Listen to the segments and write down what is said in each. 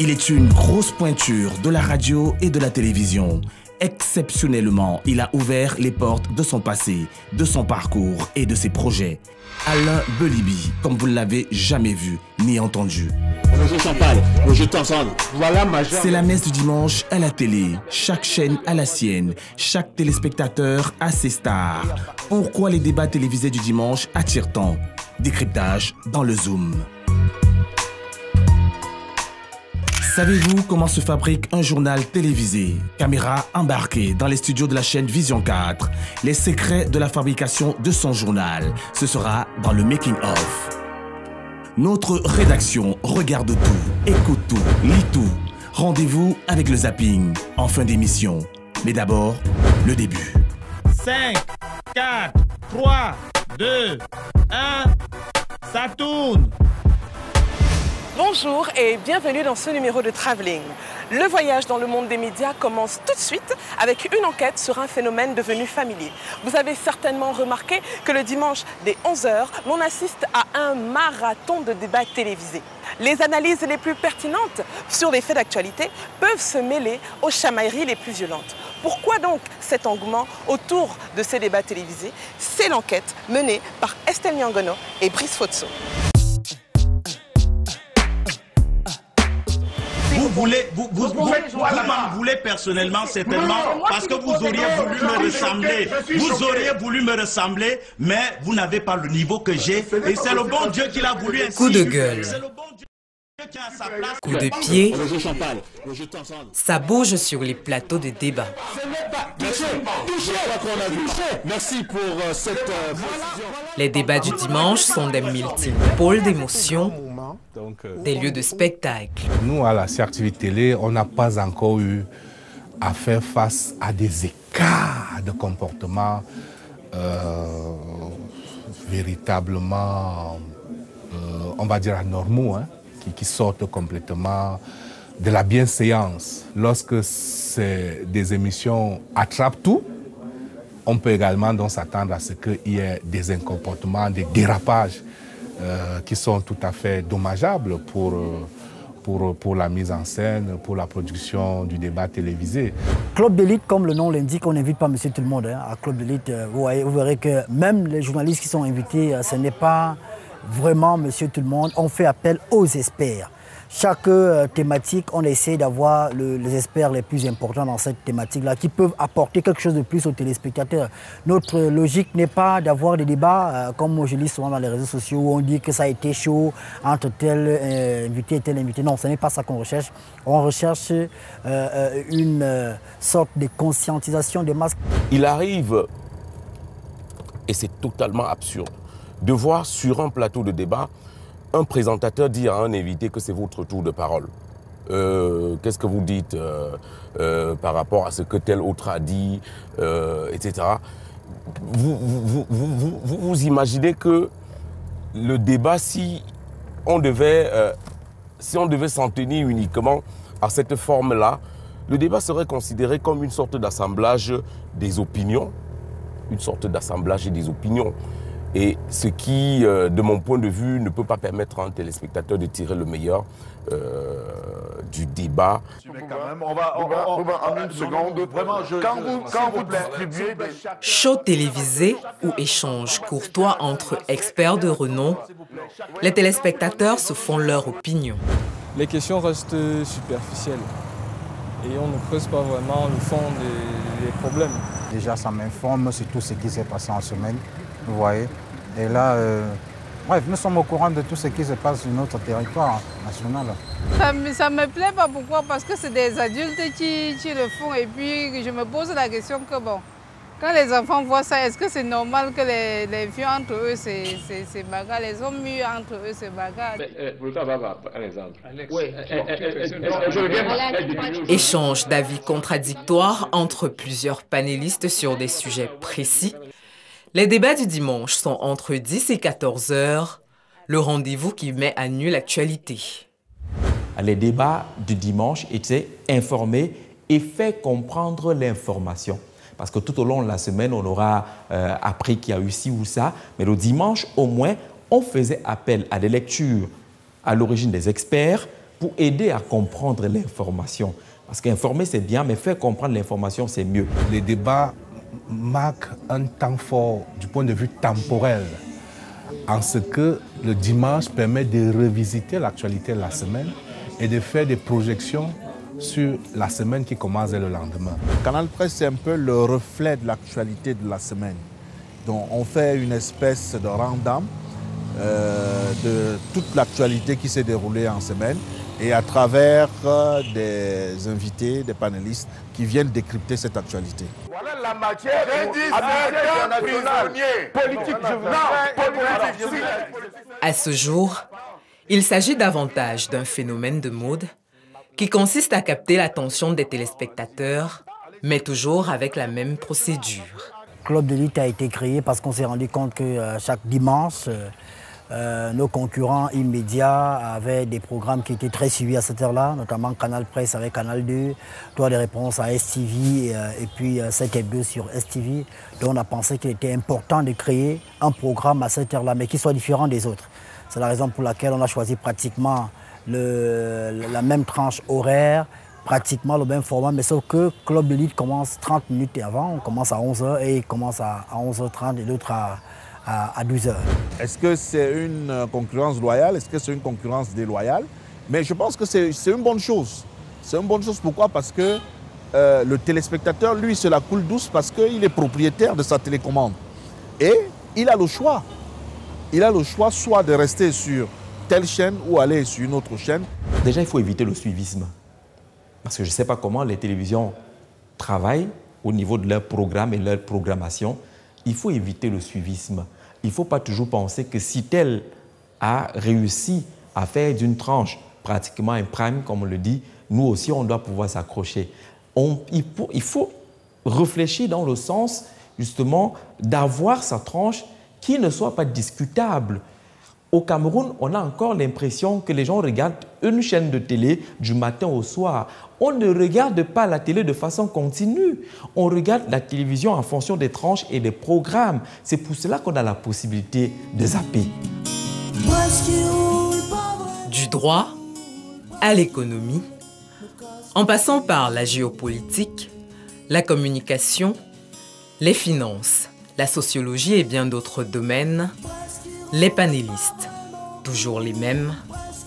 Il est une grosse pointure de la radio et de la télévision. Exceptionnellement, il a ouvert les portes de son passé, de son parcours et de ses projets. Alain Belibi, comme vous ne l'avez jamais vu ni entendu. C'est la messe du dimanche à la télé. Chaque chaîne a la sienne. Chaque téléspectateur a ses stars. Pourquoi les débats télévisés du dimanche attirent tant? Décryptage dans le Zoom. Savez-vous comment se fabrique un journal télévisé? Caméra embarquée dans les studios de la chaîne Vision 4. Les secrets de la fabrication de son journal. Ce sera dans le Making of. Notre rédaction regarde tout, écoute tout, lit tout. Rendez-vous avec le zapping en fin d'émission. Mais d'abord, le début. 5, 4, 3, 2, 1, ça tourne! Bonjour et bienvenue dans ce numéro de Travelling. Le voyage dans le monde des médias commence tout de suite avec une enquête sur un phénomène devenu familier. Vous avez certainement remarqué que le dimanche dès 11h, l'on assiste à un marathon de débats télévisés. Les analyses les plus pertinentes sur les faits d'actualité peuvent se mêler aux chamailleries les plus violentes. Pourquoi donc cet engouement autour de ces débats télévisés? C'est l'enquête menée par Estelle Niangono et Brice Fotso. Vous m'en voulez personnellement, certainement, parce que vous auriez voulu me ressembler. Vous auriez voulu me ressembler, mais vous n'avez pas le niveau que j'ai. Et c'est le bon Dieu qui l'a voulu ainsi. Coup de gueule. Coup de pied. Ça bouge sur les plateaux de débat. Merci pour cette précision. Les débats du dimanche sont des multiples pôles d'émotions, des lieux de spectacle. Nous, à la CRTV Télé, on n'a pas encore eu à faire face à des écarts de comportement véritablement, on va dire, anormaux, hein, qui sortent complètement de la bienséance. Lorsque des émissions attrapent tout, on peut également donc s'attendre à ce qu'il y ait des comportements, des dérapages qui sont tout à fait dommageables pour la mise en scène, pour la production du débat télévisé. Club d'élite, comme le nom l'indique, on n'invite pas monsieur tout le monde. Hein. À Club d'élite, vous verrez que même les journalistes qui sont invités, ce n'est pas vraiment monsieur tout le monde. On fait appel aux experts. Chaque thématique, on essaie d'avoir les experts les plus importants dans cette thématique-là qui peuvent apporter quelque chose de plus aux téléspectateurs. Notre logique n'est pas d'avoir des débats, comme moi je lis souvent dans les réseaux sociaux, où on dit que ça a été chaud entre tel invité et tel invité. Non, ce n'est pas ça qu'on recherche. On recherche une sorte de conscientisation des masses. Il arrive, et c'est totalement absurde, de voir sur un plateau de débat un présentateur dire à un invité que c'est votre tour de parole. Qu'est-ce que vous dites par rapport à ce que tel autre a dit, etc. Vous imaginez que le débat, si on devait s'en tenir uniquement à cette forme-là, le débat serait considéré comme une sorte d'assemblage des opinions, Et ce qui, de mon point de vue, ne peut pas permettre à un téléspectateur de tirer le meilleur du débat. En une seconde, quand vous distribuez des... Show télévisé ou échange courtois entre experts de renom, les téléspectateurs se font leur opinion. Les questions restent superficielles et on ne creuse pas vraiment le fond des problèmes. Déjà, ça m'informe sur tout ce qui s'est passé en semaine. Vous voyez. Et là, bref, nous sommes au courant de tout ce qui se passe sur notre territoire national. Ça me plaît pas, pourquoi? Parce que c'est des adultes qui le font. Et puis, je me pose la question que, bon, quand les enfants voient ça, est-ce que c'est normal que les vieux entre eux, c'est bagarre, les hommes mieux entre eux, c'est bagarre? Un exemple. Échange d'avis contradictoires entre plusieurs panélistes sur des sujets précis. Les débats du dimanche sont entre 10 et 14 heures, le rendez-vous qui met à nu l'actualité. Les débats du dimanche étaient informés et fait comprendre l'information. Parce que tout au long de la semaine, on aura appris qu'il y a eu ci ou ça. Mais le dimanche, au moins, on faisait appel à des lectures à l'origine des experts, pour aider à comprendre l'information. Parce qu'informer, c'est bien, mais faire comprendre l'information, c'est mieux. Les débats marquent un temps fort du point de vue temporel, en ce que le dimanche permet de revisiter l'actualité de la semaine et de faire des projections sur la semaine qui commence dès le lendemain. Canal Presse, c'est un peu le reflet de l'actualité de la semaine. Donc on fait une espèce de random de toute l'actualité qui s'est déroulée en semaine et à travers des invités, des panélistes qui viennent décrypter cette actualité. Voilà la matière politique. À ce jour, il s'agit davantage d'un phénomène de mode qui consiste à capter l'attention des téléspectateurs, mais toujours avec la même procédure. Club d'élite a été créé parce qu'on s'est rendu compte que chaque dimanche, nos concurrents immédiats avaient des programmes qui étaient très suivis à cette heure-là, notamment Canal Presse avec Canal 2, Droit des réponses à STV et puis 7 Hebdo sur STV. Donc on a pensé qu'il était important de créer un programme à cette heure-là, mais qui soit différent des autres. C'est la raison pour laquelle on a choisi pratiquement la même tranche horaire, pratiquement le même format, mais sauf que Club de Lutte commence 30 minutes avant, on commence à 11h et il commence à 11h30 et l'autre à 12h. Est-ce que c'est une concurrence loyale? Est-ce que c'est une concurrence déloyale? Mais je pense que c'est une bonne chose. C'est une bonne chose, pourquoi? Parce que le téléspectateur, lui, se la coule douce parce qu'il est propriétaire de sa télécommande. Et il a le choix. Il a le choix soit de rester sur telle chaîne ou aller sur une autre chaîne. Déjà, il faut éviter le suivisme. Parce que je ne sais pas comment les télévisions travaillent au niveau de leur programme et leur programmation. Il faut éviter le suivisme. Il ne faut pas toujours penser que si tel a réussi à faire d'une tranche pratiquement un prime, comme on le dit, nous aussi, on doit pouvoir s'accrocher. Il faut réfléchir dans le sens, justement, d'avoir sa tranche qui ne soit pas discutable. Au Cameroun, on a encore l'impression que les gens regardent une chaîne de télé du matin au soir. On ne regarde pas la télé de façon continue. On regarde la télévision en fonction des tranches et des programmes. C'est pour cela qu'on a la possibilité de zapper. Du droit à l'économie, en passant par la géopolitique, la communication, les finances, la sociologie et bien d'autres domaines, les panélistes, toujours les mêmes,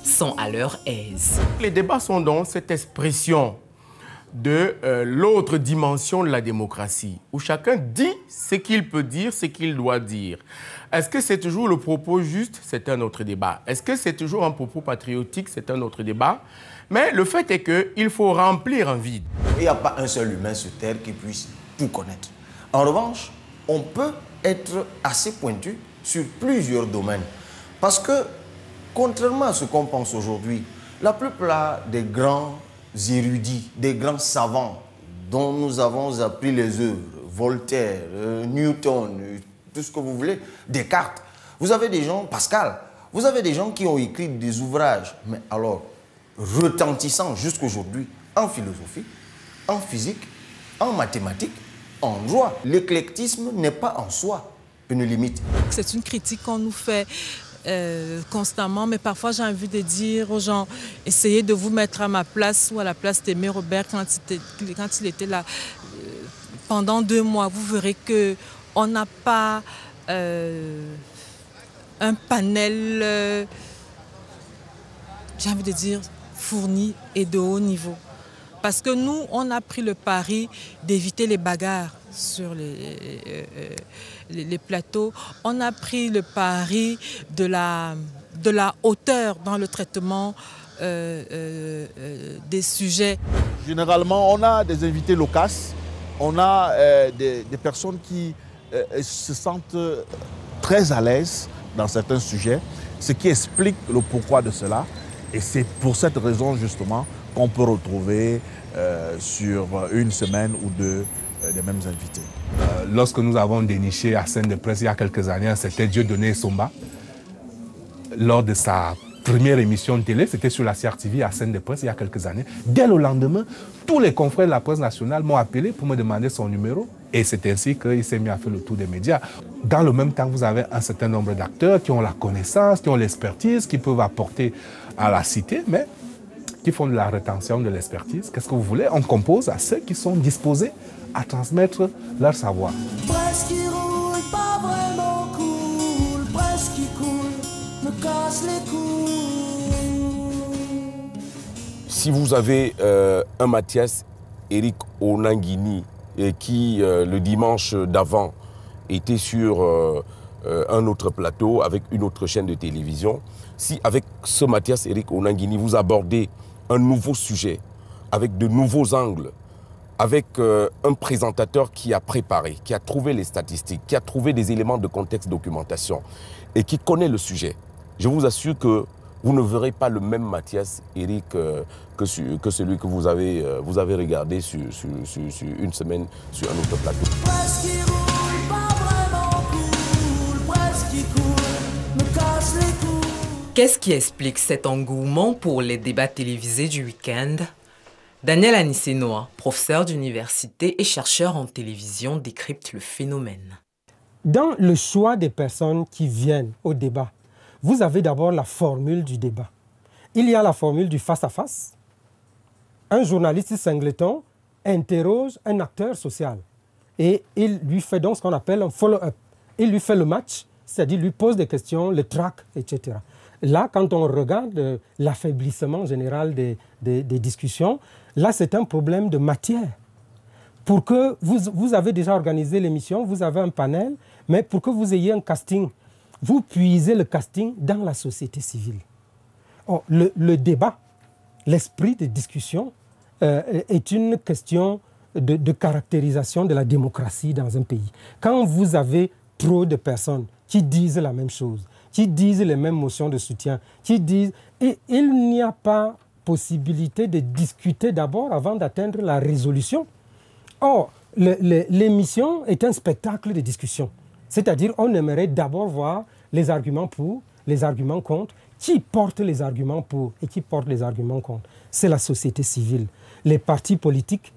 sont à leur aise. Les débats sont donc cette expression de l'autre dimension de la démocratie, où chacun dit ce qu'il peut dire, ce qu'il doit dire. Est-ce que c'est toujours le propos juste? C'est un autre débat. Est-ce que c'est toujours un propos patriotique? C'est un autre débat. Mais le fait est qu'il faut remplir un vide. Il n'y a pas un seul humain sur Terre qui puisse tout connaître. En revanche, on peut être assez pointu sur plusieurs domaines. Parce que, contrairement à ce qu'on pense aujourd'hui, la plupart des grands érudits, des grands savants dont nous avons appris les œuvres, Voltaire, Newton, tout ce que vous voulez, Descartes, vous avez des gens, Pascal, vous avez des gens qui ont écrit des ouvrages, mais alors retentissants jusqu'aujourd'hui en philosophie, en physique, en mathématiques, en droit. L'éclectisme n'est pas en soi une limite. C'est une critique qu'on nous fait constamment, mais parfois j'ai envie de dire aux gens, essayez de vous mettre à ma place ou à la place d'Aimé Robert quand il était là pendant 2 mois. Vous verrez qu'on n'a pas un panel, j'ai envie de dire, fourni et de haut niveau. Parce que nous, on a pris le pari d'éviter les bagarres sur les plateaux. On a pris le pari de la hauteur dans le traitement des sujets. Généralement, on a des invités loquaces, on a des personnes qui se sentent très à l'aise dans certains sujets, ce qui explique le pourquoi de cela. Et c'est pour cette raison, justement, qu'on peut retrouver sur une semaine ou 2 les mêmes invités. Lorsque nous avons déniché à Scène de Presse il y a quelques années, c'était Dieudonné Somba. Lors de sa première émission de télé, c'était sur la CRTV à Scène de Presse il y a quelques années. Dès le lendemain, tous les confrères de la presse nationale m'ont appelé pour me demander son numéro. Et c'est ainsi qu'il s'est mis à faire le tour des médias. Dans le même temps, vous avez un certain nombre d'acteurs qui ont la connaissance, qui ont l'expertise, qui peuvent apporter à la cité, mais qui font de la rétention de l'expertise. Qu'est-ce que vous voulez? On compose à ceux qui sont disposés à transmettre leur savoir. Presque qui roule, pas vraiment cool. Presque qui coule, me casse les couilles. Si vous avez un Mathias Eric Onanguini qui, le dimanche d'avant, était sur un autre plateau avec une autre chaîne de télévision, si avec ce Mathias Eric Onanguini, vous abordez un nouveau sujet, avec de nouveaux angles, avec un présentateur qui a préparé, qui a trouvé les statistiques, qui a trouvé des éléments de contexte documentation et qui connaît le sujet, je vous assure que vous ne verrez pas le même Mathias Eric que celui que vous avez regardé sur une semaine sur un autre plateau. Qu'est-ce qui explique cet engouement pour les débats télévisés du week-end? Daniel Anissenoa, professeur d'université et chercheur en télévision, décrypte le phénomène. Dans le choix des personnes qui viennent au débat, vous avez d'abord la formule du débat. Il y a la formule du face-à-face. Un journaliste singleton interroge un acteur social et il lui fait donc ce qu'on appelle un follow-up. Il lui fait le match, c'est-à-dire lui pose des questions, le traque, etc. Là, quand on regarde l'affaiblissement général des discussions, là, c'est un problème de matière. Pour que vous avez déjà organisé l'émission, vous avez un panel, mais pour que vous ayez un casting, vous puisez le casting dans la société civile. Or, le débat, l'esprit de discussion est une question de caractérisation de la démocratie dans un pays. Quand vous avez trop de personnes qui disent la même chose, qui disent les mêmes motions de soutien, qui disent... Et il n'y a pas possibilité de discuter d'abord avant d'atteindre la résolution. Or, l'émission est un spectacle de discussion. C'est-à-dire, on aimerait d'abord voir les arguments pour, les arguments contre, qui porte les arguments pour et qui porte les arguments contre. C'est la société civile. Les partis politiques,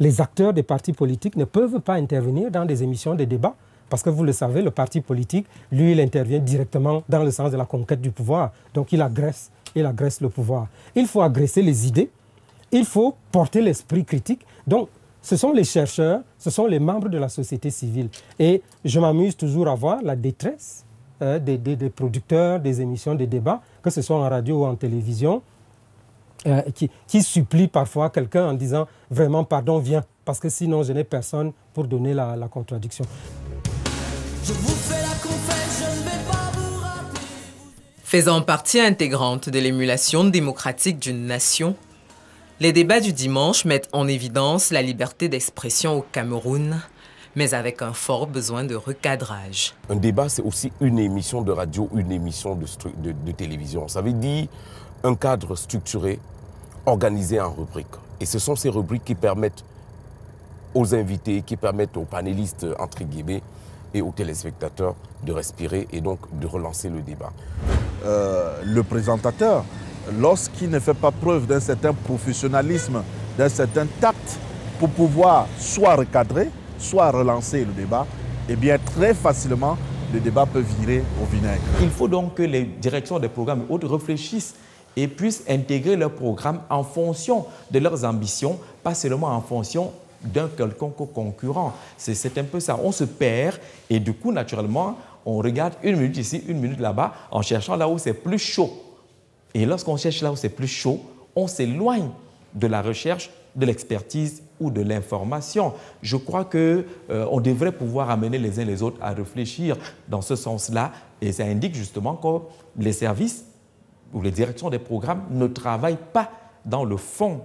les acteurs des partis politiques ne peuvent pas intervenir dans des émissions de débat parce que vous le savez, le parti politique, lui, il intervient directement dans le sens de la conquête du pouvoir. Donc, il agresse le pouvoir. Il faut agresser les idées, il faut porter l'esprit critique. Donc, ce sont les chercheurs, ce sont les membres de la société civile. Et je m'amuse toujours à voir la détresse des producteurs des émissions de débat, que ce soit en radio ou en télévision, qui supplient parfois quelqu'un en disant « Vraiment, pardon, viens, parce que sinon je n'ai personne pour donner la contradiction. » Je vous fais la confesse, je ne vais pas vous rater. Faisant partie intégrante de l'émulation démocratique d'une nation, les débats du dimanche mettent en évidence la liberté d'expression au Cameroun, mais avec un fort besoin de recadrage. Un débat, c'est aussi une émission de radio, une émission de télévision. Ça veut dire un cadre structuré, organisé en rubriques. Et ce sont ces rubriques qui permettent aux invités, qui permettent aux panélistes, entre guillemets, et aux téléspectateurs de respirer et donc de relancer le débat. Le présentateur, lorsqu'il ne fait pas preuve d'un certain professionnalisme, d'un certain tact pour pouvoir soit recadrer, soit relancer le débat, eh bien très facilement, le débat peut virer au vinaigre. Il faut donc que les directions des programmes et autres réfléchissent et puissent intégrer leurs programmes en fonction de leurs ambitions, pas seulement en fonction d'un quelconque concurrent. C'est un peu ça. On se perd et du coup, naturellement, on regarde une minute ici, une minute là-bas, en cherchant là où c'est plus chaud. Et lorsqu'on cherche là où c'est plus chaud, on s'éloigne de la recherche, de l'expertise ou de l'information. Je crois qu'on devrait pouvoir amener les uns les autres à réfléchir dans ce sens-là. Et ça indique justement que les services ou les directions des programmes ne travaillent pas dans le fond,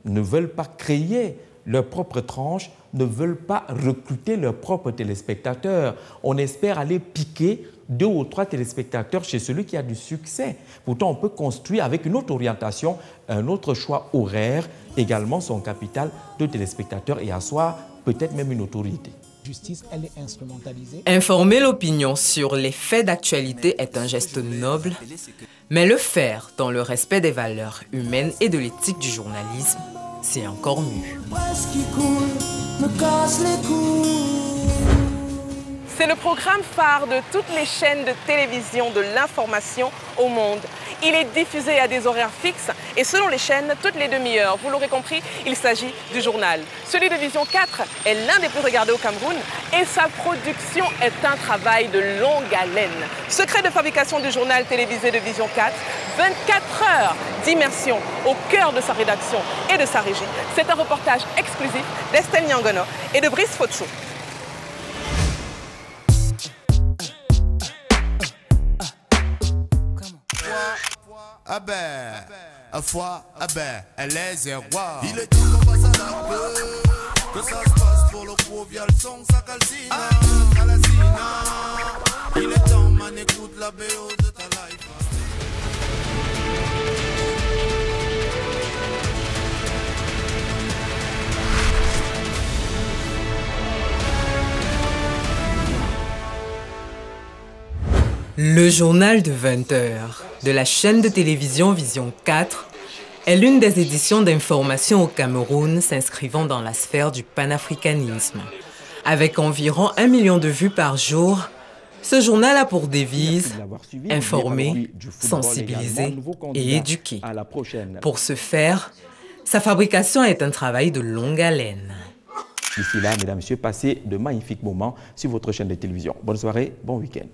ne veulent pas créer leur propre tranche, ne veulent pas recruter leurs propres téléspectateurs. On espère aller piquer 2 ou 3 téléspectateurs chez celui qui a du succès. Pourtant, on peut construire avec une autre orientation, un autre choix horaire, également son capital de téléspectateurs et asseoir peut-être même une autorité. Justice, elle est instrumentalisée. Informer l'opinion sur les faits d'actualité est un geste noble, mais le faire dans le respect des valeurs humaines et de l'éthique du journalisme, c'est encore mieux. C'est le programme phare de toutes les chaînes de télévision de l'information au monde. Il est diffusé à des horaires fixes et selon les chaînes, toutes les demi-heures. Vous l'aurez compris, il s'agit du journal. Celui de Vision 4 est l'un des plus regardés au Cameroun et sa production est un travail de longue haleine. Secret de fabrication du journal télévisé de Vision 4, 24 heures d'immersion au cœur de sa rédaction et de sa régie. C'est un reportage exclusif d'Estelle Nyangono et de Brice Fotso. Ah ben, à fois, ah ben, elle est zéro. Il est temps qu'on passe à la peu, que ça se passe pour le gros via le son, ça calcine, il est temps, man, écoute la BO de ta life. Le journal de 20 heures de la chaîne de télévision Vision 4 est l'une des éditions d'information au Cameroun s'inscrivant dans la sphère du panafricanisme. Avec environ 1 million de vues par jour, ce journal a pour devise informer, sensibiliser et éduquer. Pour ce faire, sa fabrication est un travail de longue haleine. D'ici là, mesdames et messieurs, passez de magnifiques moments sur votre chaîne de télévision. Bonne soirée, bon week-end.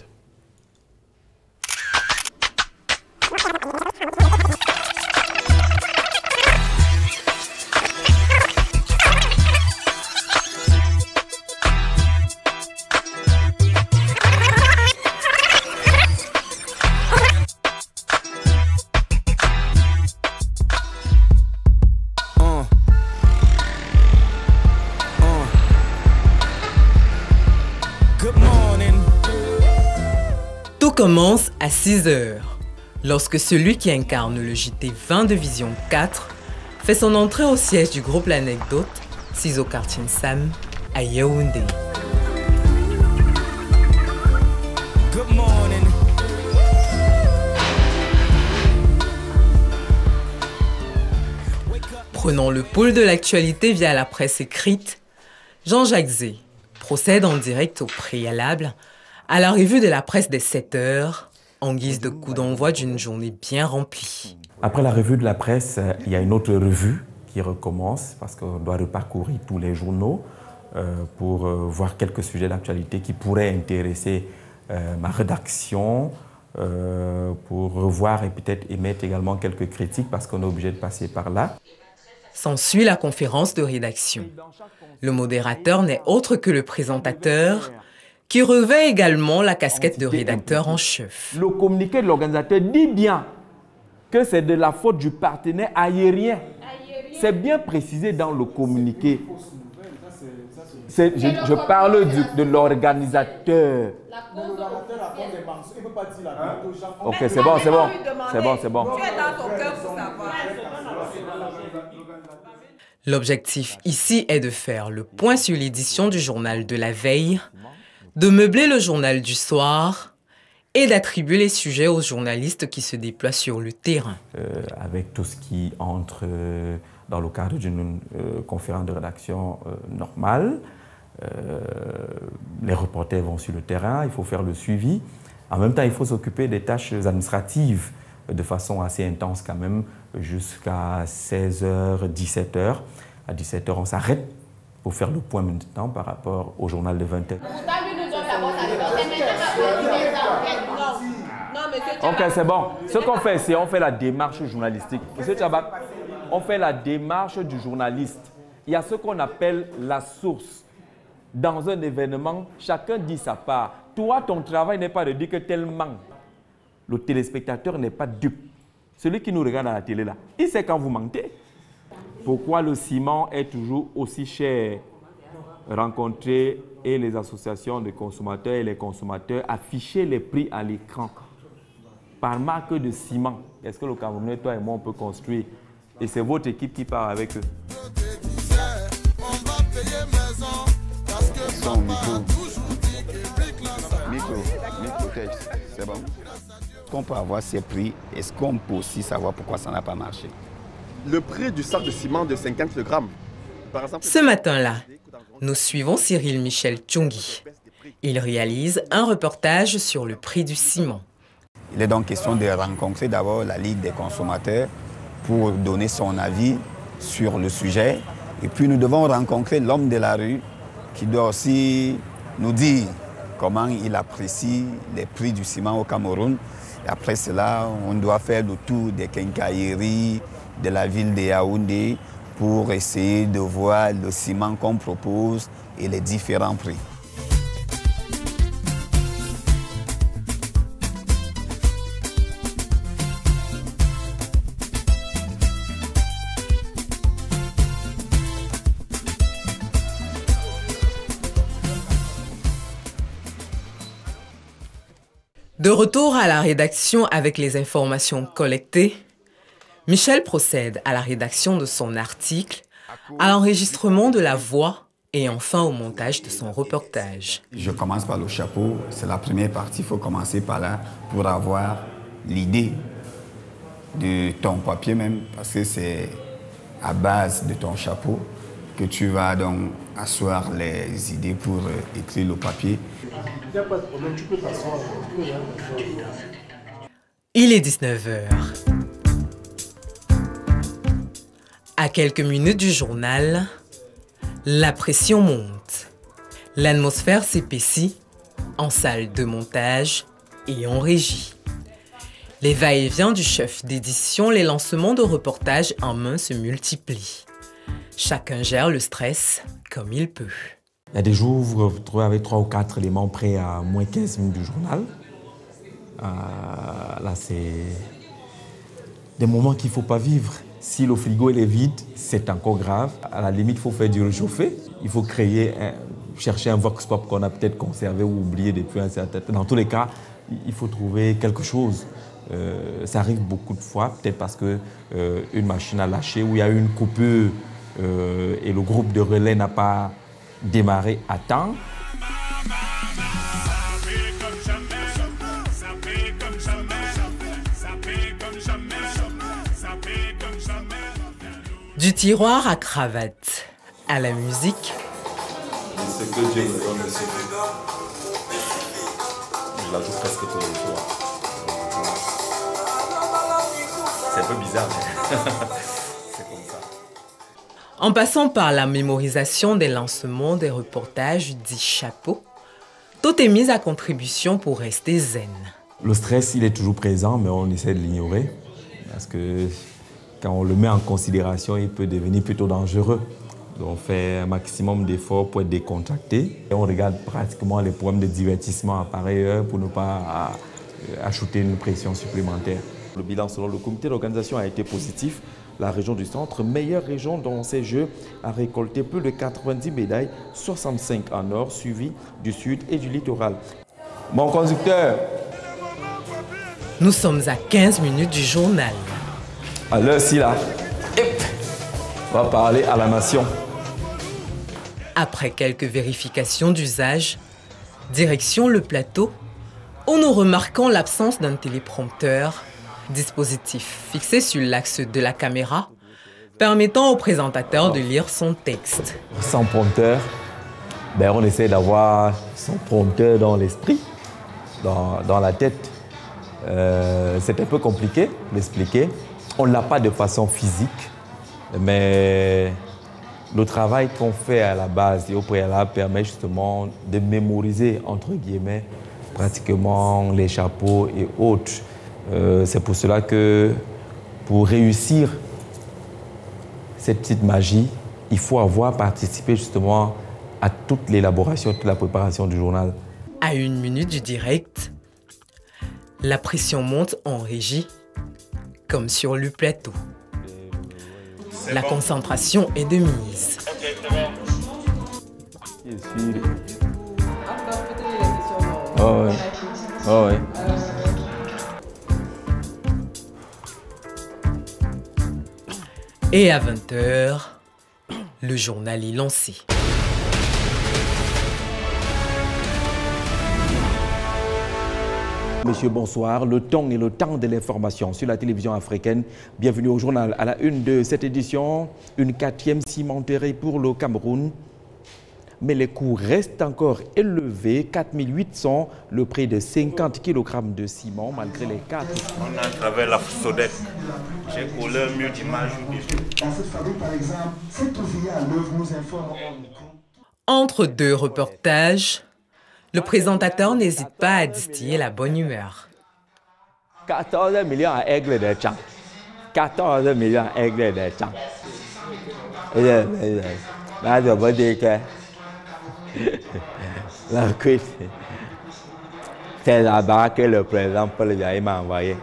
Tout commence à 6 heures, lorsque celui qui incarne le JT 20 de Vision 4 fait son entrée au siège du groupe L'Anecdote, Sizo Kartine Sam, à Yaoundé. Prenant le pôle de l'actualité via la presse écrite, Jean-Jacques Zé procède en direct au préalable à la revue de la presse des 7 heures, en guise de coup d'envoi d'une journée bien remplie. Après la revue de la presse, il y a une autre revue qui recommence parce qu'on doit reparcourir tous les journaux pour voir quelques sujets d'actualité qui pourraient intéresser ma rédaction, pour revoir et peut-être émettre également quelques critiques parce qu'on est obligé de passer par là. S'ensuit la conférence de rédaction. Le modérateur n'est autre que le présentateur qui revêt également la casquette de rédacteur en chef. Le communiqué de l'organisateur dit bien que c'est de la faute du partenaire aérien. C'est bien précisé dans le communiqué. Je parle de l'organisateur. Ok, c'est bon, c'est bon. C'est bon, c'est bon. L'objectif ici est de faire le point sur l'édition du journal de la veille, de meubler le journal du soir et d'attribuer les sujets aux journalistes qui se déploient sur le terrain. Avec tout ce qui entre dans le cadre d'une conférence de rédaction normale, les reporters vont sur le terrain, il faut faire le suivi. En même temps, il faut s'occuper des tâches administratives de façon assez intense quand même, jusqu'à 16h, 17h. À 17h, on s'arrête pour faire le point maintenant par rapport au journal de 20h. Ok, c'est bon. Ce qu'on fait, c'est on fait la démarche journalistique. Monsieur Tchabak, on fait la démarche du journaliste. Il y a ce qu'on appelle la source. Dans un événement, chacun dit sa part. Toi, ton travail n'est pas de dire que tel manque. Le téléspectateur n'est pas dupe. Celui qui nous regarde à la télé, là, il sait quand vous mentez. Pourquoi le ciment est toujours aussi cher? Rencontrer et les associations de consommateurs et les consommateurs, afficher les prix à l'écran par marque de ciment. Est-ce que le Camerounais, toi et moi, on peut construire? Et c'est votre équipe qui part avec eux. C'est bon. Qu'on peut avoir ces prix, est-ce qu'on peut aussi savoir pourquoi ça n'a pas marché? Le prix du sac de ciment de 50 kg. Par exemple, ce matin-là, nous suivons Cyril Michel Tchungi. Il réalise un reportage sur le prix du ciment. Il est donc question de rencontrer d'abord la Ligue des consommateurs pour donner son avis sur le sujet. Et puis nous devons rencontrer l'homme de la rue qui doit aussi nous dire comment il apprécie les prix du ciment au Cameroun. Et après cela, on doit faire le tour des quincailleries de la ville de Yaoundé pour essayer de voir le ciment qu'on propose et les différents prix. De retour à la rédaction avec les informations collectées, Michel procède à la rédaction de son article, à l'enregistrement de la voix et enfin au montage de son reportage. Je commence par le chapeau, c'est la première partie, il faut commencer par là pour avoir l'idée de ton papier même, parce que c'est à base de ton chapeau que tu vas donc asseoir les idées pour écrire le papier. Il est 19h. À quelques minutes du journal, la pression monte. L'atmosphère s'épaissit en salle de montage et en régie. Les va-et-vient du chef d'édition, les lancements de reportages en main se multiplient. Chacun gère le stress comme il peut. Il y a des jours où vous vous retrouvez avec 3 ou 4 éléments près à moins 15 minutes du journal. Là, c'est des moments qu'il ne faut pas vivre. Si le frigo est vide, c'est encore grave. À la limite, il faut faire du réchauffé. Il faut chercher un vox pop qu'on a peut-être conservé ou oublié depuis un certain temps. Dans tous les cas, il faut trouver quelque chose. Ça arrive beaucoup de fois, peut-être parce qu'une machine a lâché ou il y a eu une coupure et le groupe de relais n'a pas démarré à temps. Du tiroir à cravate, à la musique. C'est que Dieu me donne, monsieur. Je la joue presque tous les jours. C'est un peu bizarre, mais c'est comme ça. En passant par la mémorisation des lancements des reportages dits chapeaux, tout est mis à contribution pour rester zen. Le stress, il est toujours présent, mais on essaie de l'ignorer. Parce que quand on le met en considération, il peut devenir plutôt dangereux. Donc on fait un maximum d'efforts pour être décontracté. Et on regarde pratiquement les programmes de divertissement à pareille heure pour ne pas ajouter une pression supplémentaire. Le bilan selon le comité d'organisation a été positif. La région du centre, meilleure région dans ces Jeux, a récolté plus de 90 médailles, 65 en or, suivi du sud et du littoral. Mon conducteur. Nous sommes à 15 minutes du journal. À l'heure-ci, là, on va parler à la nation. Après quelques vérifications d'usage, direction le plateau, où nous remarquons l'absence d'un téléprompteur, dispositif fixé sur l'axe de la caméra, permettant au présentateur de lire son texte. Sans prompteur, on essaie d'avoir son prompteur dans l'esprit, dans la tête. C'est un peu compliqué d'expliquer. On ne l'a pas de façon physique, mais le travail qu'on fait à la base et au préalable permet justement de mémoriser, entre guillemets, pratiquement les chapeaux et autres. C'est pour cela que pour réussir cette petite magie, il faut avoir participé justement à toute l'élaboration, toute la préparation du journal. À 1 minute du direct, la pression monte en régie, comme sur le plateau. La concentration est de mise. Oh ouais. Oh ouais. Et à 20h, le journal est lancé. Messieurs, bonsoir. Le temps est le temps de l'information sur la télévision africaine. Bienvenue au journal. À la une de cette édition, une 4e cimenterie pour le Cameroun. mais les coûts restent encore élevés. 4 800, le prix de 50 kg de ciment, malgré les 4. On a travaillé la Sodec. J'ai collé un mur d'image. Dans cette fabrique, par exemple, cet ouvrier à l'œuvre nous informe. Entre deux reportages, le présentateur n'hésite pas à distiller la bonne humeur. 14 millions à aigle de champ. 14 millions à aigle de champ. Là, je veux dire que la cuite, c'est là-bas que le président Paul Biya m'a envoyé.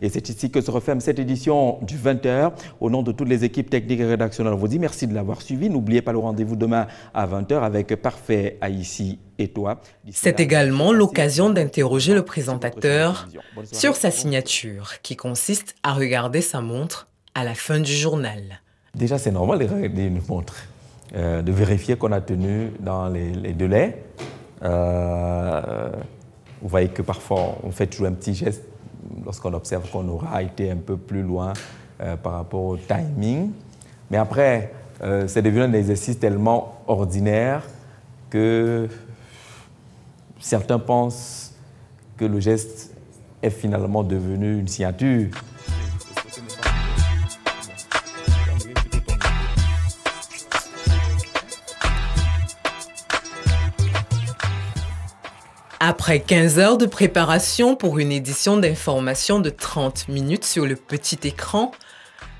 Et c'est ici que se referme cette édition du 20h. Au nom de toutes les équipes techniques et rédactionnelles, on vous dit merci de l'avoir suivi. N'oubliez pas le rendez-vous demain à 20h avec Parfait Haïti et toi. C'est également l'occasion d'interroger le présentateur sur sa signature, qui consiste à regarder sa montre à la fin du journal. Déjà, c'est normal de regarder une montre, de vérifier qu'on a tenu dans les délais. Vous voyez que parfois, on fait toujours un petit geste lorsqu'on observe qu'on aura été un peu plus loin par rapport au timing. Mais après, c'est devenu un exercice tellement ordinaire que certains pensent que le geste est finalement devenu une signature. Après 15 heures de préparation pour une édition d'information de 30 minutes sur le petit écran,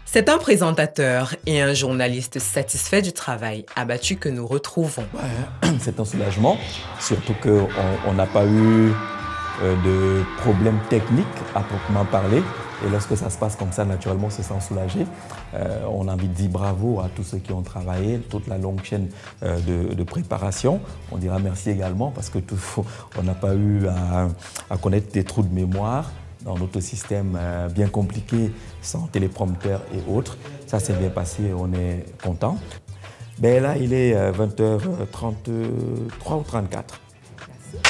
c'est un présentateur et un journaliste satisfait du travail abattu que nous retrouvons. Ouais, c'est un soulagement, surtout qu'on n'a pas eu de problèmes techniques à proprement parler. Et lorsque ça se passe comme ça, naturellement, on se sent soulagé. On a envie de dire bravo à tous ceux qui ont travaillé, toute la longue chaîne de préparation. On dira merci également parce que on n'a pas eu à connaître des trous de mémoire dans notre système bien compliqué, sans téléprompteur et autres. Ça s'est bien passé, on est content. Ben là, il est 20h33 ou 34.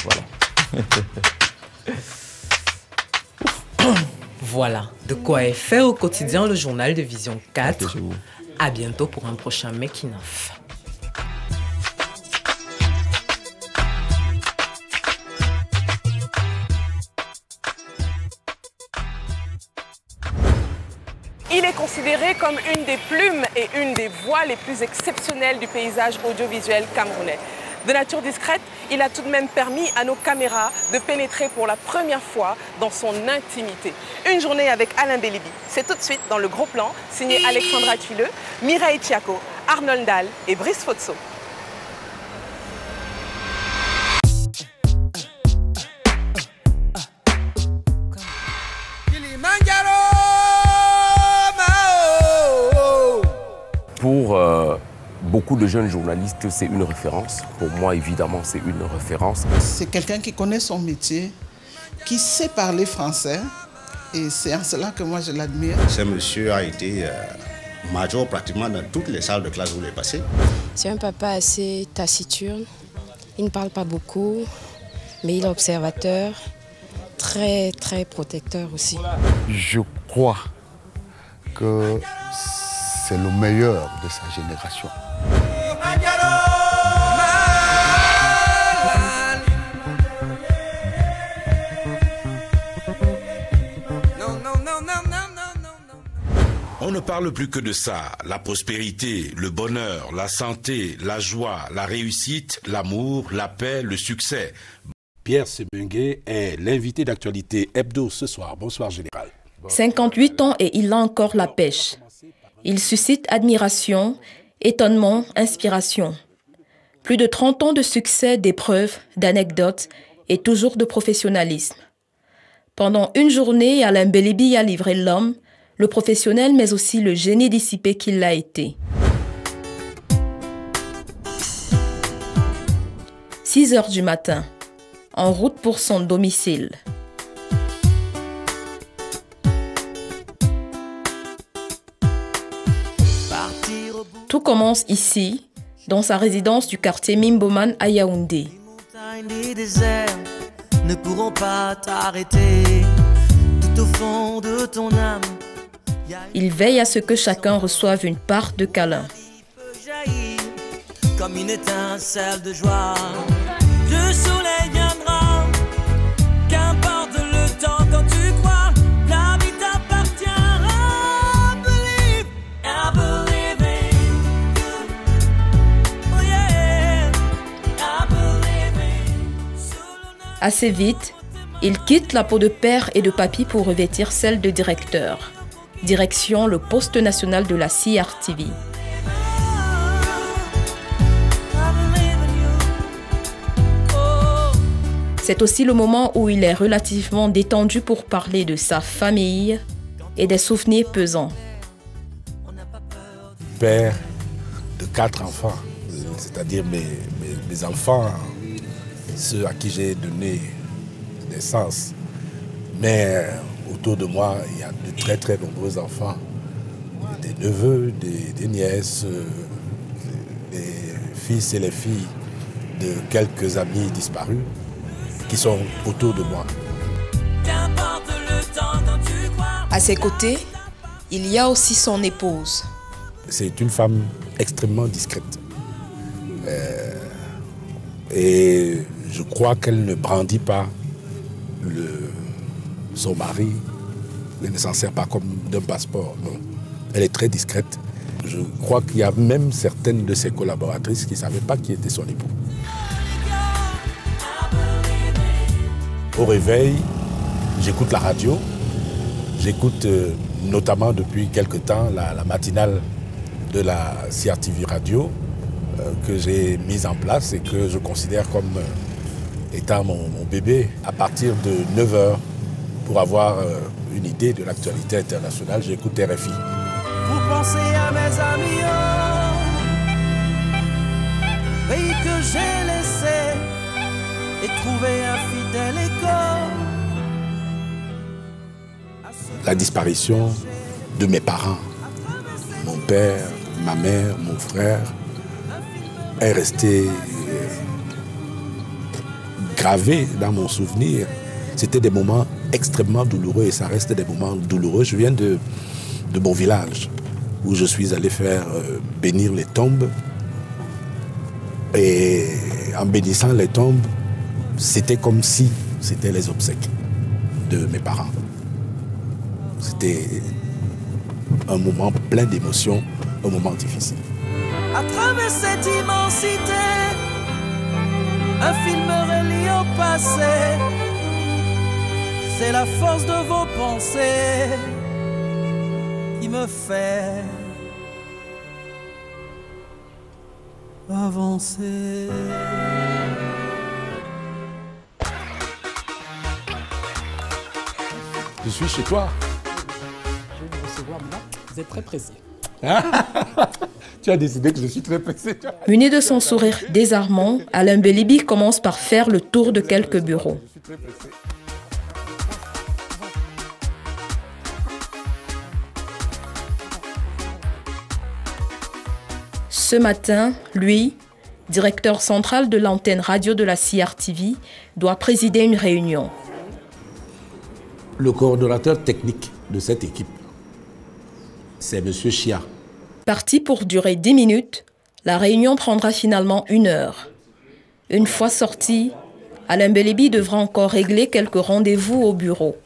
Voilà. Voilà de quoi est fait au quotidien le journal de Vision 4. À bientôt pour un prochain Making of. Il est considéré comme une des plumes et une des voix les plus exceptionnelles du paysage audiovisuel camerounais. De nature discrète, il a tout de même permis à nos caméras de pénétrer pour la première fois dans son intimité. Une journée avec Alain Bélibi. C'est tout de suite dans le gros plan, signé Alexandra Tuileux, Mireille Thiako, Arnold Dahl et Brice Fotso. Pour beaucoup de jeunes journalistes, c'est une référence. Pour moi, évidemment, c'est une référence. C'est quelqu'un qui connaît son métier, qui sait parler français. Et c'est en cela que moi, je l'admire. Ce monsieur a été major pratiquement dans toutes les salles de classe où il est passé. C'est un papa assez taciturne. Il ne parle pas beaucoup, mais il est observateur, très, très protecteur aussi. Je crois que c'est le meilleur de sa génération. On ne parle plus que de ça, la prospérité, le bonheur, la santé, la joie, la réussite, l'amour, la paix, le succès. Pierre Semengue est l'invité d'actualité hebdo ce soir. Bonsoir Général. 58 ans et il a encore la pêche. Il suscite admiration, étonnement, inspiration. Plus de 30 ans de succès, d'épreuves, d'anecdotes et toujours de professionnalisme. Pendant une journée, Alain Bélibi a livré l'homme, le professionnel mais aussi le génie dissipé qu'il l'a été. 6 heures du matin, en route pour son domicile. Tout commence ici, dans sa résidence du quartier Mimboman à Yaoundé. Les déserts ne pourront pas t'arrêter. Tout au fond de ton âme, Il veille à ce que chacun reçoive une part de câlin. Comme une étincelle de joie, le soleil viendra, qu'importe le temps quand tu crois, la vie t'appartient. I believe in you. Oh yeah, I believe in. Assez vite, il quitte la peau de père et de papy pour revêtir celle de directeur. Direction le poste national de la CRTV. C'est aussi le moment où il est relativement détendu pour parler de sa famille et des souvenirs pesants. Père de 4 enfants, c'est-à-dire mes enfants, ceux à qui j'ai donné naissance. Mais autour de moi, il y a de très très nombreux enfants, des neveux, des nièces, les fils et les filles de quelques amis disparus qui sont autour de moi. À ses côtés, il y a aussi son épouse. C'est une femme extrêmement discrète. Et je crois qu'elle ne brandit pas son mari. Elle ne s'en sert pas comme d'un passeport, non. Elle est très discrète. Je crois qu'il y a même certaines de ses collaboratrices qui ne savaient pas qui était son époux. Au réveil, j'écoute la radio. J'écoute notamment depuis quelque temps la matinale de la CRTV Radio que j'ai mise en place et que je considère comme étant mon bébé à partir de 9h pour avoir une idée de l'actualité internationale. J'écoute RFI. Vous pensez à mes amis, pays que j'ai laissés et trouvé un fidèle écho. La disparition de mes parents, mon père, ma mère, mon frère, est restée gravée dans mon souvenir. C'était des moments extrêmement douloureux et ça reste des moments douloureux. Je viens de mon village où je suis allé faire bénir les tombes. Et en bénissant les tombes, c'était comme si c'était les obsèques de mes parents. C'était un moment plein d'émotions, un moment difficile. À travers cette immensité, un film relie au passé. C'est la force de vos pensées qui me fait avancer. Je suis chez toi. Je vais vous recevoir maintenant. Vous êtes très pressé. Tu as décidé que je suis très pressé. Muni de son sourire désarmant, Alain Belibi commence par faire le tour de quelques bureaux. Ce matin, lui, directeur central de l'antenne radio de la CRTV, doit présider une réunion. Le coordonnateur technique de cette équipe, c'est M. Chia. Parti pour durer 10 minutes, la réunion prendra finalement 1 heure. Une fois sorti, Alain Belibi devra encore régler quelques rendez-vous au bureau.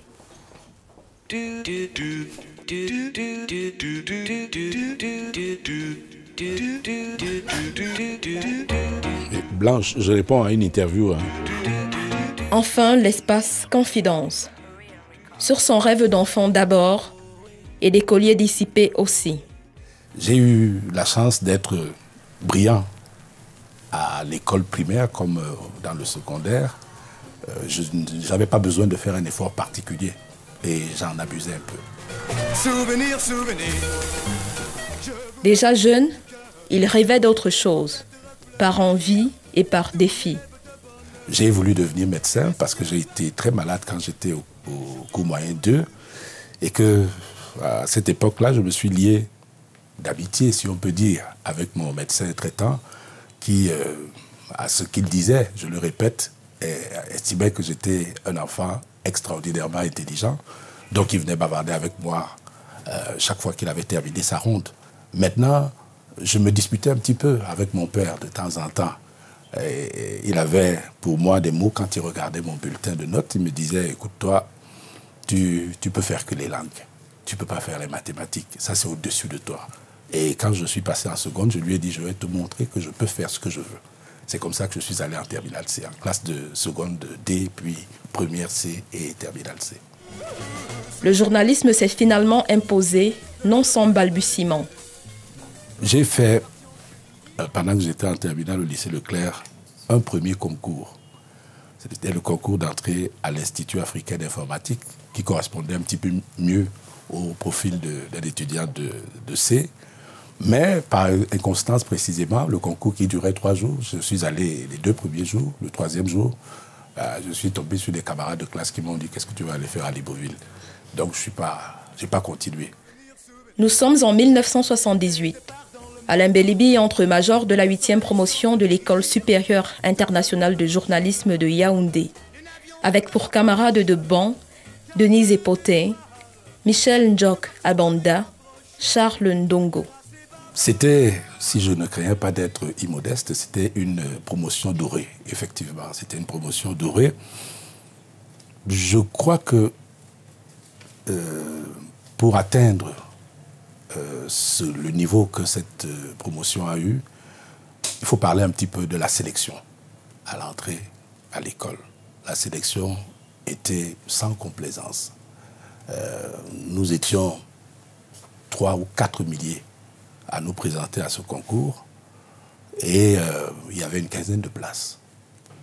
Blanche, je réponds à une interview. Enfin, l'espace confidence. Sur son rêve d'enfant d'abord et d'écolier dissipé aussi. J'ai eu la chance d'être brillant à l'école primaire comme dans le secondaire. Je n'avais pas besoin de faire un effort particulier et j'en abusais un peu. Souvenir, souvenir. Déjà jeune, il rêvait d'autre chose, par envie et par défi. J'ai voulu devenir médecin parce que j'ai été très malade quand j'étais au cours moyen 2 et que à cette époque-là, je me suis lié d'amitié, si on peut dire, avec mon médecin traitant qui, à ce qu'il disait, je le répète, estimait que j'étais un enfant extraordinairement intelligent. Donc il venait bavarder avec moi chaque fois qu'il avait terminé sa ronde. Maintenant, je me disputais un petit peu avec mon père de temps en temps. Et il avait pour moi des mots quand il regardait mon bulletin de notes. Il me disait, écoute, toi, tu peux faire que les langues. Tu ne peux pas faire les mathématiques. Ça, c'est au-dessus de toi. Et quand je suis passé en seconde, je lui ai dit, je vais te montrer que je peux faire ce que je veux. C'est comme ça que je suis allé en terminale C, en classe de seconde D, puis première C et terminale C. Le journalisme s'est finalement imposé, non sans balbutiements. J'ai fait, pendant que j'étais en terminale au lycée Leclerc, un premier concours. C'était le concours d'entrée à l'Institut africain d'informatique, qui correspondait un petit peu mieux au profil d'un étudiant de C. Mais par inconstance précisément, le concours qui durait 3 jours, je suis allé les 2 premiers jours, le 3e jour, je suis tombé sur des camarades de classe qui m'ont dit « Qu'est-ce que tu vas aller faire à Libreville ?» Donc je n'ai pas continué. Nous sommes en 1978. Alain Belibi entre major de la 8e promotion de l'École supérieure internationale de journalisme de Yaoundé, avec pour camarades de banc Denise Epoté, Michel Ndjok Abanda, Charles Ndongo. C'était, si je ne craignais pas d'être immodeste, c'était une promotion dorée, effectivement. C'était une promotion dorée. Je crois que pour atteindre le niveau que cette promotion a eu, il faut parler un petit peu de la sélection à l'entrée à l'école. La sélection était sans complaisance. Nous étions 3 ou 4 milliers à nous présenter à ce concours et il y avait une quinzaine de places.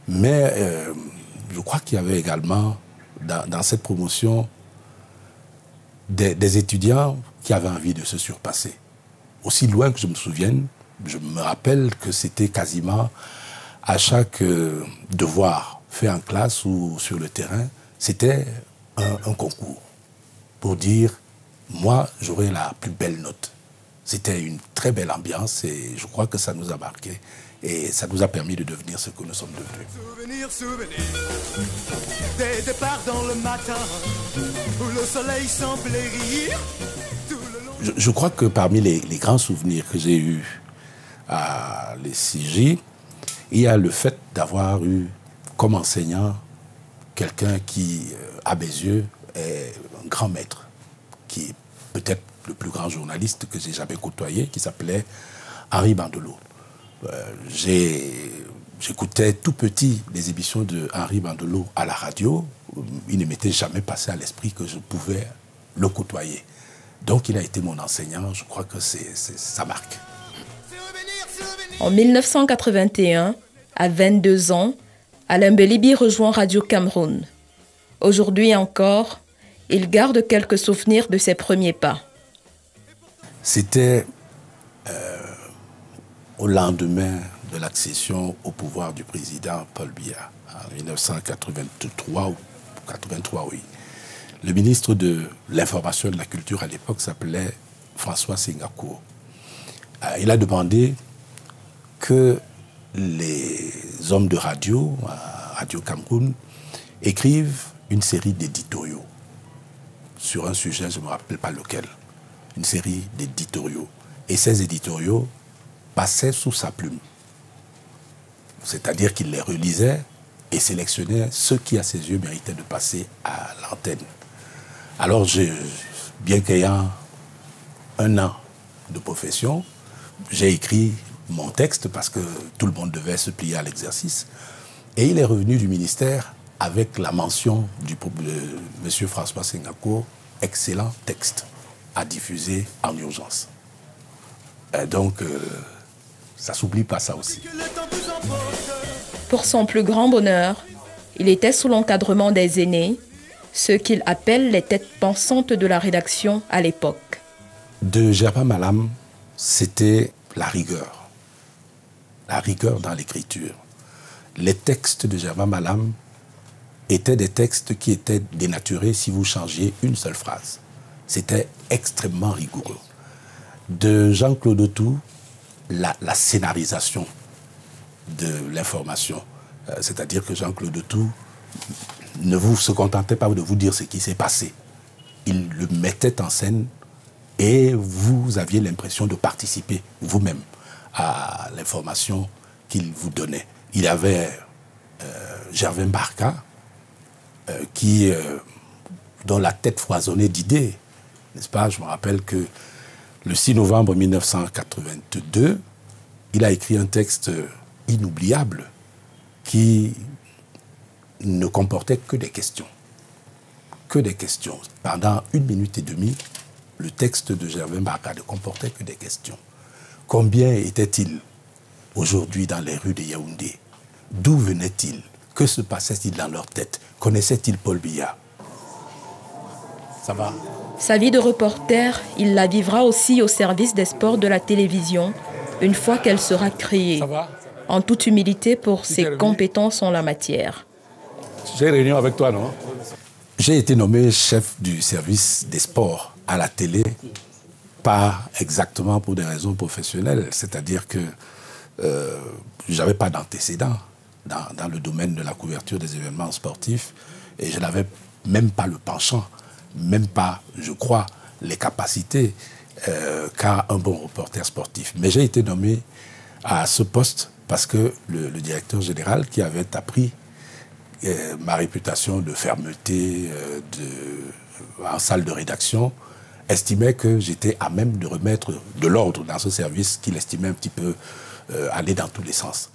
Mais je crois qu'il y avait également dans cette promotion des étudiants qui avaient envie de se surpasser. Aussi loin que je me souvienne, je me rappelle que c'était quasiment à chaque devoir fait en classe ou sur le terrain, c'était un concours pour dire moi j'aurai la plus belle note. C'était une très belle ambiance et je crois que ça nous a marqué et ça nous a permis de devenir ce que nous sommes devenus. Souvenir, souvenir, des départs dans le matin où le soleil semblait rire. Je crois que parmi les grands souvenirs que j'ai eus à l'ECJ, il y a le fait d'avoir eu comme enseignant quelqu'un qui, à mes yeux, est un grand maître, qui est peut-être le plus grand journaliste que j'ai jamais côtoyé, qui s'appelait Henri Bandelot. J'écoutais tout petit les émissions de Henri Bandelot à la radio. Il ne m'était jamais passé à l'esprit que je pouvais le côtoyer. Donc il a été mon enseignant, je crois que ça marque. En 1981, à 22 ans, Alain Belibi rejoint Radio Cameroun. Aujourd'hui encore, il garde quelques souvenirs de ses premiers pas. C'était au lendemain de l'accession au pouvoir du président Paul Biya, en 1983 ou 83, oui. Le ministre de l'Information et de la Culture à l'époque s'appelait François Senghako. Il a demandé que les hommes de radio, Radio Cameroun, écrivent une série d'éditoriaux sur un sujet, je ne me rappelle pas lequel, une série d'éditoriaux. Et ces éditoriaux passaient sous sa plume. C'est-à-dire qu'il les relisait et sélectionnait ceux qui, à ses yeux, méritaient de passer à l'antenne. Alors, bien qu'ayant 1 an de profession, j'ai écrit mon texte parce que tout le monde devait se plier à l'exercice. Et il est revenu du ministère avec la mention de M. François Senghako, excellent texte à diffuser en urgence. Et donc, ça ne s'oublie pas ça aussi. Pour son plus grand bonheur, il était sous l'encadrement des aînés, ceux qu'il appelle les têtes pensantes de la rédaction à l'époque. De Germain Malam, c'était la rigueur dans l'écriture. Les textes de Germain Malam étaient des textes qui étaient dénaturés si vous changiez une seule phrase. C'était extrêmement rigoureux. De Jean-Claude Autou, la scénarisation de l'information. C'est-à-dire que Jean-Claude Autou ne se contentait pas de vous dire ce qui s'est passé. Il le mettait en scène et vous aviez l'impression de participer vous-même à l'information qu'il vous donnait. Il y avait Gervais Mbarka, dont la tête foisonnait d'idées, n'est-ce pas? Je me rappelle que le 6 novembre 1982, il a écrit un texte inoubliable qui ne comportait que des questions. Que des questions. Pendant 1 minute et demie, le texte de Gervais Mbarka ne comportait que des questions. Combien étaient-ils aujourd'hui dans les rues de Yaoundé? D'où venaient-ils? Que se passait-il dans leur tête? Connaissaient-ils Paul Biya? Ça va? Sa vie de reporter, il la vivra aussi au service des sports de la télévision, une fois qu'elle sera créée. Ça va? En toute humilité pour ses compétences en la matière. J'ai réunion avec toi, non? J'ai été nommé chef du service des sports à la télé, pas exactement pour des raisons professionnelles, c'est-à-dire que je n'avais pas d'antécédent dans le domaine de la couverture des événements sportifs et je n'avais même pas le penchant, même pas, je crois, les capacités qu'a un bon reporter sportif. Mais j'ai été nommé à ce poste parce que le directeur général qui avait appris ma réputation de fermeté en salle de rédaction estimait que j'étais à même de remettre de l'ordre dans ce service qu'il estimait un petit peu aller dans tous les sens.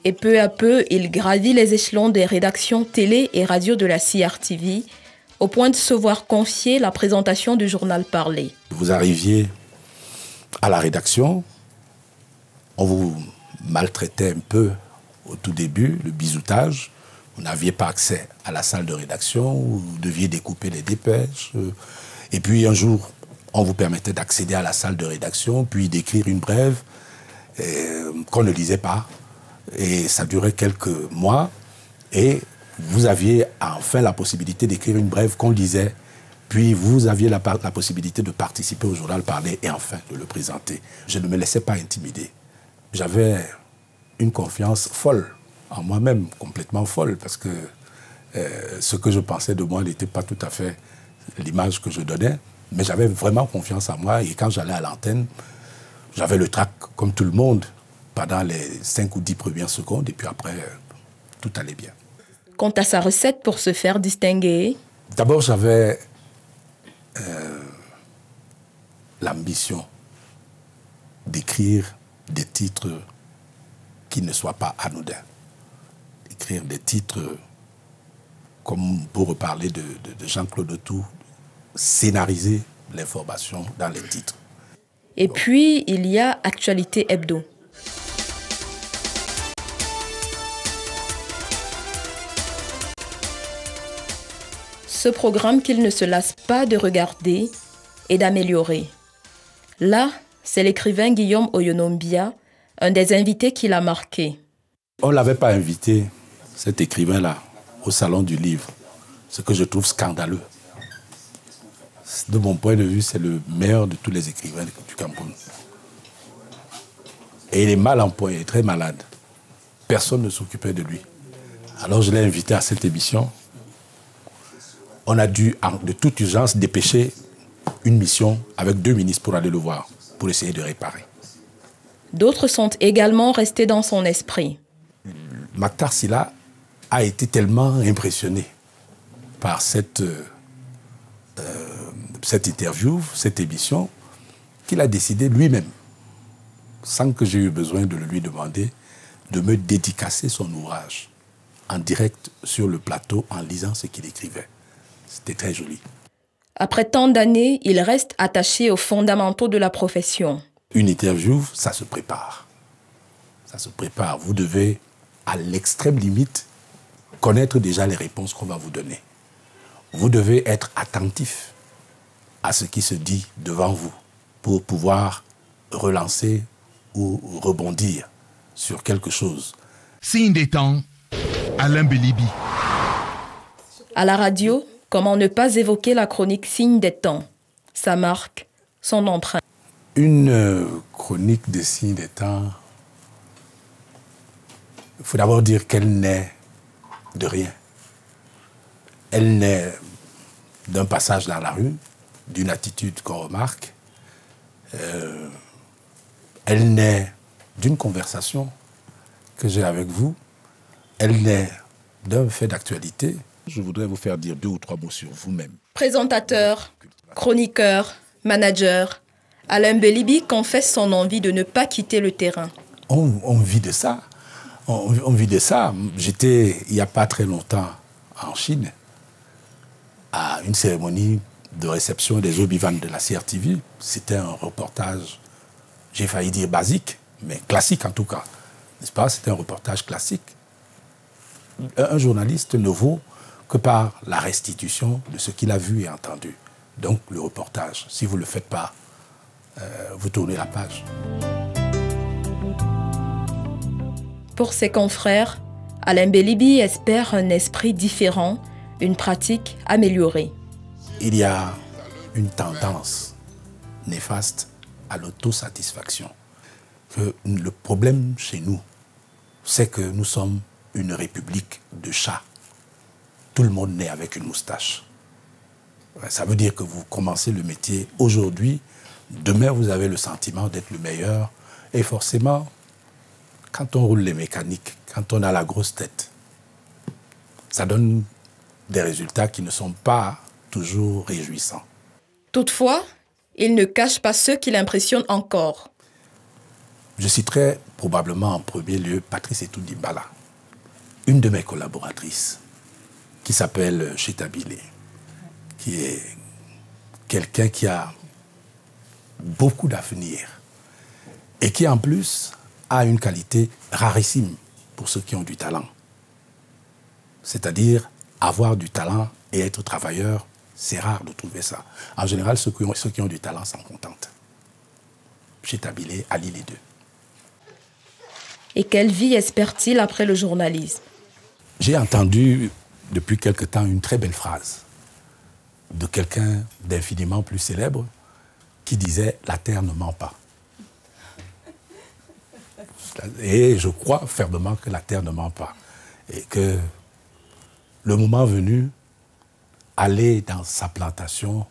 Et peu à peu, il gravit les échelons des rédactions télé et radio de la CRTV, au point de se voir confier la présentation du journal parlé. Vous arriviez à la rédaction, on vous maltraitait un peu au tout début, le bisoutage. Vous n'aviez pas accès à la salle de rédaction, vous deviez découper les dépêches. Et puis un jour, on vous permettait d'accéder à la salle de rédaction, puis d'écrire une brève qu'on ne lisait pas. Et ça durait quelques mois. Et vous aviez enfin la possibilité d'écrire une brève qu'on lisait. Puis vous aviez la possibilité de participer au journal parlé et enfin de le présenter. Je ne me laissais pas intimider. J'avais une confiance folle en moi-même, complètement folle, parce que ce que je pensais de moi n'était pas tout à fait l'image que je donnais. Mais j'avais vraiment confiance en moi et quand j'allais à l'antenne, j'avais le trac comme tout le monde pendant les 5 ou 10 premières secondes et puis après, tout allait bien. Quant à sa recette pour se faire distinguer? D'abord, j'avais l'ambition d'écrire des titres qui ne soient pas anodins. Écrire des titres, comme pour reparler de Jean-Claude Autou, scénariser l'information dans les titres. Et puis, il y a Actualité Hebdo. Ce programme qu'il ne se lasse pas de regarder et d'améliorer. Là, c'est l'écrivain Guillaume Oyonombia, un des invités qui l'a marqué. On ne l'avait pas invité, cet écrivain-là, au Salon du Livre, ce que je trouve scandaleux. De mon point de vue, c'est le meilleur de tous les écrivains du Cameroun. Et il est mal en point, il est très malade. Personne ne s'occupait de lui. Alors je l'ai invité à cette émission. On a dû, de toute urgence, dépêcher une mission avec 2 ministres pour aller le voir, pour essayer de réparer. D'autres sont également restés dans son esprit. Mactar Sylla a été tellement impressionné par cette interview, cette émission, qu'il a décidé lui-même, sans que j'ai eu besoin de le lui demander, de me dédicacer son ouvrage en direct sur le plateau en lisant ce qu'il écrivait. C'était très joli. Après tant d'années, il reste attaché aux fondamentaux de la profession. Une interview, ça se prépare. Ça se prépare. Vous devez, à l'extrême limite, connaître déjà les réponses qu'on va vous donner. Vous devez être attentif à ce qui se dit devant vous pour pouvoir relancer ou rebondir sur quelque chose. Signe des temps, Alain Bélibi. À la radio, comment ne pas évoquer la chronique Signe des temps, sa marque, son empreinte. Une chronique des Signes des temps Il faut d'abord dire qu'elle naît de rien. Elle naît d'un passage dans la rue, d'une attitude qu'on remarque. Elle naît d'une conversation que j'ai avec vous. Elle naît d'un fait d'actualité. Je voudrais vous faire dire 2 ou 3 mots sur vous-même. Présentateur, chroniqueur, manager, Alain Belibi confesse son envie de ne pas quitter le terrain. On vit de ça. On vit de ça. J'étais, il n'y a pas très longtemps, en Chine, à une cérémonie de réception des Obi-Wan de la CRTV. C'était un reportage, j'ai failli dire basique, mais classique en tout cas. N'est-ce pas? C'était un reportage classique. Un journaliste ne vaut que par la restitution de ce qu'il a vu et entendu. Donc le reportage, si vous ne le faites pas, vous tournez la page. Pour ses confrères, Alain Belibi espère un esprit différent, une pratique améliorée. Il y a une tendance néfaste à l'autosatisfaction. Le problème chez nous, c'est que nous sommes une république de chats. Tout le monde naît avec une moustache. Ça veut dire que vous commencez le métier aujourd'hui, demain vous avez le sentiment d'être le meilleur. Et forcément, quand on roule les mécaniques, quand on a la grosse tête, ça donne des résultats qui ne sont pas toujours réjouissants. Toutefois, il ne cache pas ceux qui l'impressionnent encore. Je citerai probablement en premier lieu Patrice Etou-Dimbala, une de mes collaboratrices, qui s'appelle Cheta Bilé, qui est quelqu'un qui a beaucoup d'avenir et qui en plus a une qualité rarissime pour ceux qui ont du talent. C'est-à-dire avoir du talent et être travailleur, c'est rare de trouver ça. En général, ceux qui ont du talent s'en contentent. Cheta Bilé allie les deux. Et quelle vie espère-t-il après le journalisme? J'ai entendu depuis quelque temps une très belle phrase de quelqu'un d'infiniment plus célèbre qui disait « La terre ne ment pas ». Et je crois fermement que la terre ne ment pas. Et que le moment venu, aller dans sa plantation,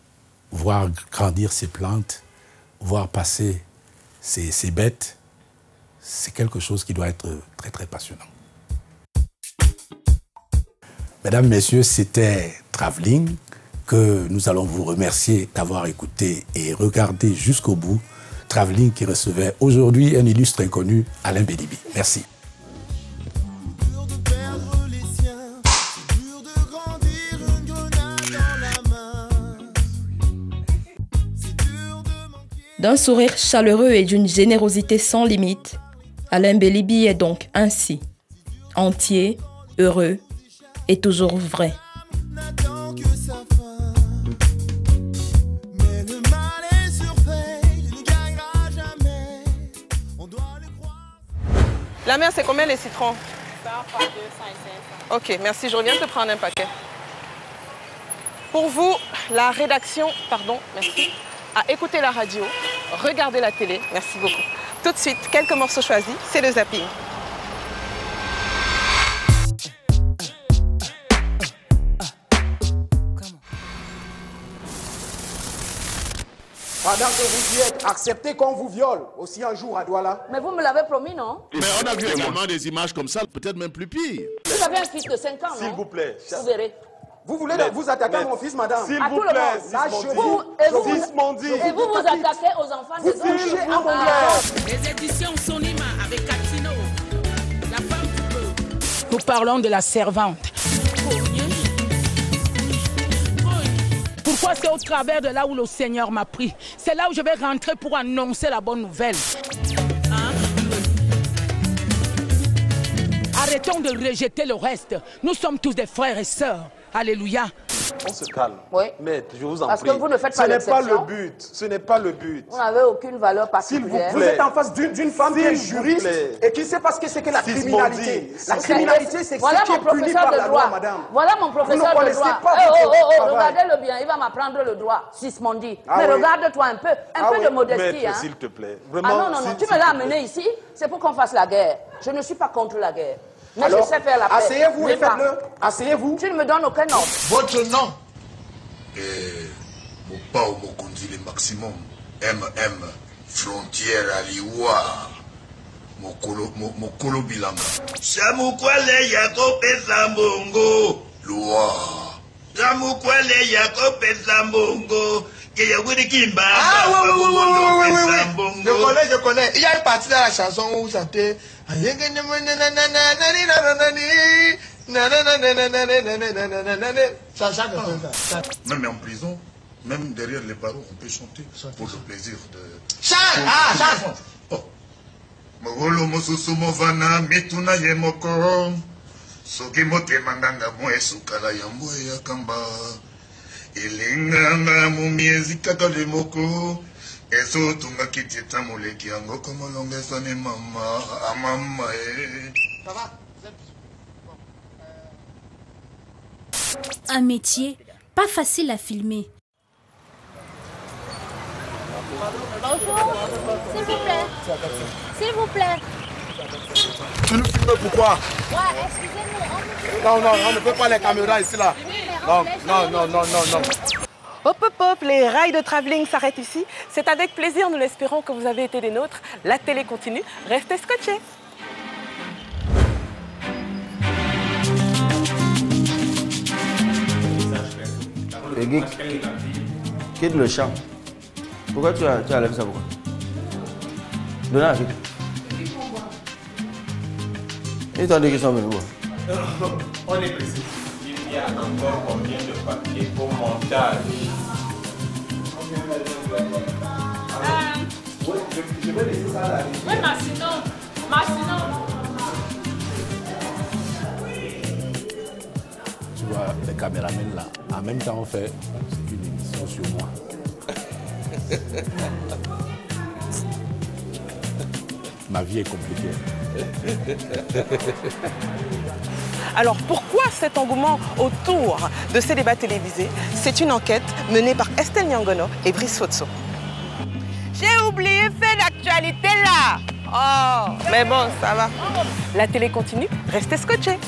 voir grandir ses plantes, voir passer ses bêtes, c'est quelque chose qui doit être très très passionnant. Mesdames, Messieurs, c'était Travelling, que nous allons vous remercier d'avoir écouté et regardé jusqu'au bout. Travelling qui recevait aujourd'hui un illustre inconnu, Alain Belibi. Merci. D'un sourire chaleureux et d'une générosité sans limite, Alain Belibi est donc ainsi, entier, heureux et toujours vrai. La mère, c'est combien les citrons? 100 par 200 et 500. Ok, merci, je reviens te prendre un paquet. Pour vous, la rédaction, pardon, merci, a écouté la radio, regardé la télé, merci beaucoup. Tout de suite, quelques morceaux choisis, c'est le zapping. Pendant que vous y êtes, acceptez qu'on vous viole aussi un jour à Douala. Mais vous me l'avez promis, non? Mais on a vu également des images comme ça, peut-être même plus pire. Vous avez un fils de 5 ans, non? S'il vous plaît. Vous verrez. Vous voulez vous attaquer à mon fils, madame? S'il vous plaît, et vous vous attaquez aux enfants des autres. Les éditions Sonima avec Catino. La femme du peu. Nous parlons de la servante. Pourquoi c'est au travers de là où le Seigneur m'a pris? C'est là où je vais rentrer pour annoncer la bonne nouvelle. Arrêtons de rejeter le reste. Nous sommes tous des frères et sœurs. Alléluia. On se calme. Oui. Maître, je vous en Parce prie. que vous ne faites pas l'exception. Ce n'est pas l'exception. le but. Ce n'est pas le but. Vous n'avez aucune valeur particulière. Vous êtes en face d'une femme qui est juriste et qui ne sait pas ce que c'est que la criminalité. La criminalité, c'est ce qui est puni par la loi, madame. Voilà mon professeur de droit. Regardez-le bien, il va m'apprendre le droit, Sismondi. Mais regarde-toi un peu de modestie. Maître, s'il te plaît. Ah non, tu me l'as amené ici, c'est pour qu'on fasse la guerre. Je ne suis pas contre la guerre. Mais je sais faire la paix. Asseyez-vous et faites-le. Asseyez-vous. Tu ne me donnes aucun ordre. Votre nom? Mopao Mokundi le maximum. MM. Frontière Aliwa. Mokolo Bilanga. Chamukwale Yakope Zambongo. Loi. Chamukwale Yakope Zambongo. Ah oui. Je connais. Il y a une partie dans la chanson où vous chantez. Même en prison, même derrière les barreaux, on peut chanter pour le plaisir de... Chante! Ah, chante! Mogolo mosusu movana mituna ye moko. Soki mote manganga mwe sukala ya mbwe ya kamba. Ilinganga mumiezi kaka le moko. Eso tunga kitita moleki yango komolongesa ne mama. Amama Ça va? Un métier pas facile à filmer. Bonjour, s'il vous plaît. S'il vous plaît. Tu nous filmes pourquoi? Ouais, excusez-nous. Non, on ne peut pas les caméras ici là. Non. Hop, les rails de travelling s'arrêtent ici. C'est avec plaisir, nous l'espérons, que vous avez été des nôtres. La télé continue. Restez scotchés. Quitte le champ. Pourquoi tu as levé ça? Pourquoi? Donnez la fille. Ils t'ont dit qu'ils sont venus. On est précis. Il y a encore combien de papiers pour montage? Je vais laisser ça là. Oui, Massino. Tu vois, les caméramens là, en même temps on fait une émission sur moi. Ma vie est compliquée. Alors pourquoi cet engouement autour de ces débats télévisés? C'est une enquête menée par Estelle Nyangono et Brice Fotso. J'ai oublié fait l'actualité là. Oh, mais bon, ça va. La télé continue, restez scotchés.